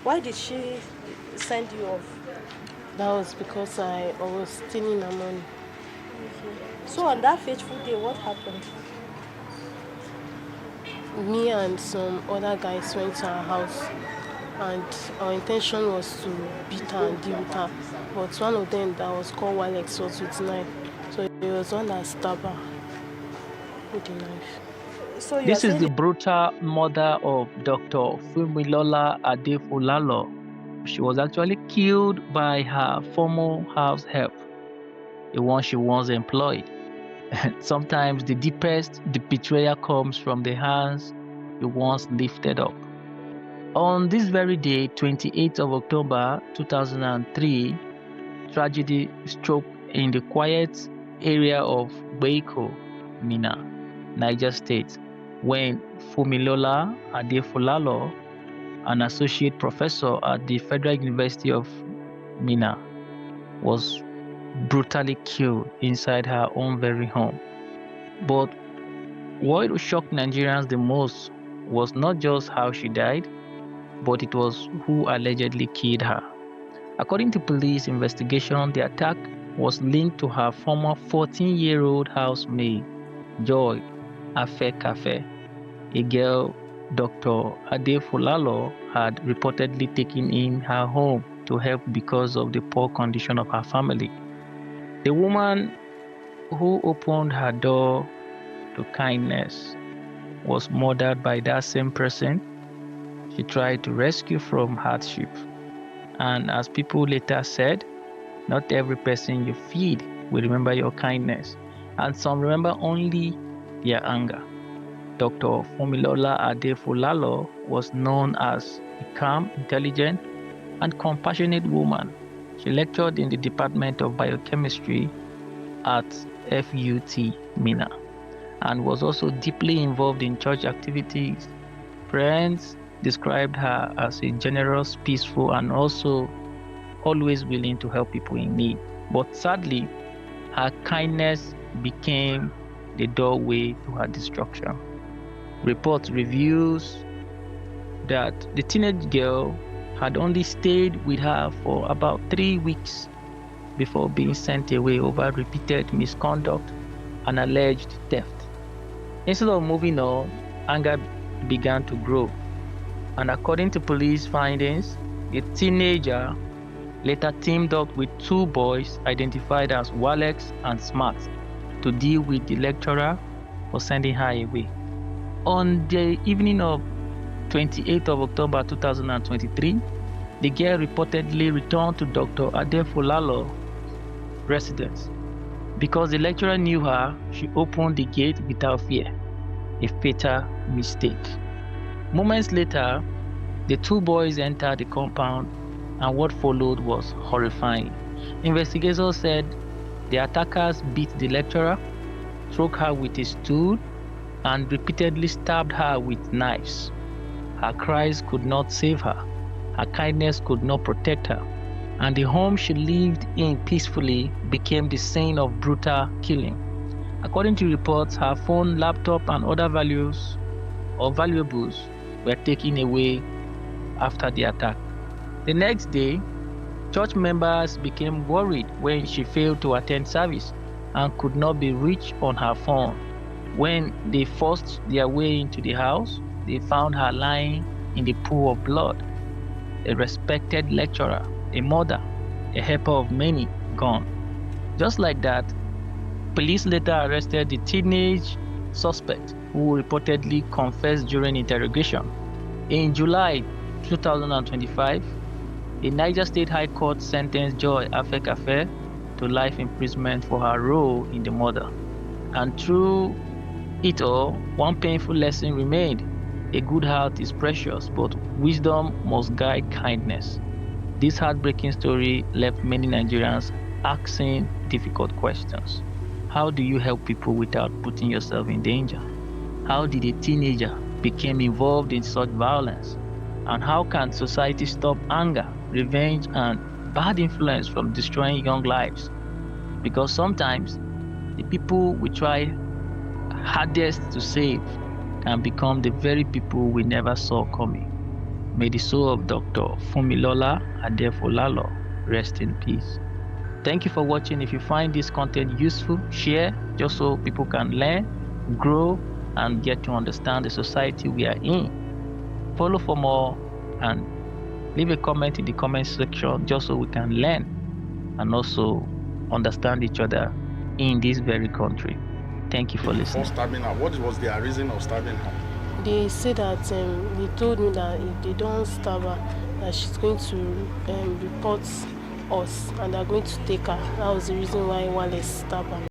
Why did she send you off? That was because I was stealing her money. Okay. So on that fateful day, what happened? Me and some other guys went to her house, and our intention was to beat her and deal with her. But one of them that was called Walex was with knife. So it was one that stabbed her with the knife. So you are This is saying the brutal mother of Dr. Funmilola Adefolalu. She was actually killed by her former house help, the one she once employed. Sometimes the betrayal comes from the hands you once lifted up. On this very day, 28th of October 2003, tragedy struck in the quiet area of Beiko, Mina, Niger State, when Funmilola Adefolalu, an associate professor at the Federal University of Mina, was brutally killed inside her own very home. But what shocked Nigerians the most was not just how she died, but it was who allegedly killed her. According to police investigation, the attack was linked to her former 14-year-old housemaid, Joy Cafe, a girl Dr. Adefolalu had reportedly taken in her home to help because of the poor condition of her family. The woman who opened her door to kindness was murdered by that same person she tried to rescue from hardship. And as people later said, not every person you feed will remember your kindness, and some remember only their anger. Dr. Funmilola Adefolalu was known as a calm, intelligent, and compassionate woman. She lectured in the Department of Biochemistry at FUT Mina and was also deeply involved in church activities. Friends described her as a generous, peaceful, and also always willing to help people in need. But sadly, her kindness became the doorway to her destruction. Report reveals that the teenage girl had only stayed with her for about 3 weeks before being sent away over repeated misconduct and alleged theft. Instead of moving on, anger began to grow. And according to police findings, the teenager later teamed up with two boys identified as Walex and Smart to deal with the lecturer for sending her away. On the evening of 28th of October 2023, the girl reportedly returned to Dr. Adefolalu's residence. Because the lecturer knew her, she opened the gate without fear, a fatal mistake. Moments later, the two boys entered the compound, and what followed was horrifying. Investigators said the attackers beat the lecturer, struck her with a stool, and repeatedly stabbed her with knives. Her cries could not save her. Her kindness could not protect her. And the home she lived in peacefully became the scene of brutal killing. According to reports, her phone, laptop, and other valuables were taken away after the attack. The next day, church members became worried when she failed to attend service and could not be reached on her phone. When they forced their way into the house, they found her lying in the pool of blood. A respected lecturer, a mother, a helper of many, gone. Just like that, police later arrested the teenage suspect who reportedly confessed during interrogation. In July 2025, the Niger State High Court sentenced Joy Cafe to life imprisonment for her role in the murder. And through it all, one painful lesson remained. A good heart is precious, but wisdom must guide kindness. This heartbreaking story left many Nigerians asking difficult questions. How do you help people without putting yourself in danger? How did a teenager become involved in such violence? And how can society stop anger, revenge, and bad influence from destroying young lives? Because sometimes the people we try hardest to save can become the very people we never saw coming. May the soul of Dr. Funmilola Adefolalu rest in peace. Thank you for watching. If you find this content useful, share just so people can learn, grow, and get to understand the society we are in. Follow for more and leave a comment in the comment section just so we can learn and also understand each other in this very country. Thank you for listening. For stabbing her, what was their reason of stabbing her? They say that they told me that if they don't stab her, that she's going to report us and they're going to take her. That was the reason why Wallace stabbed her.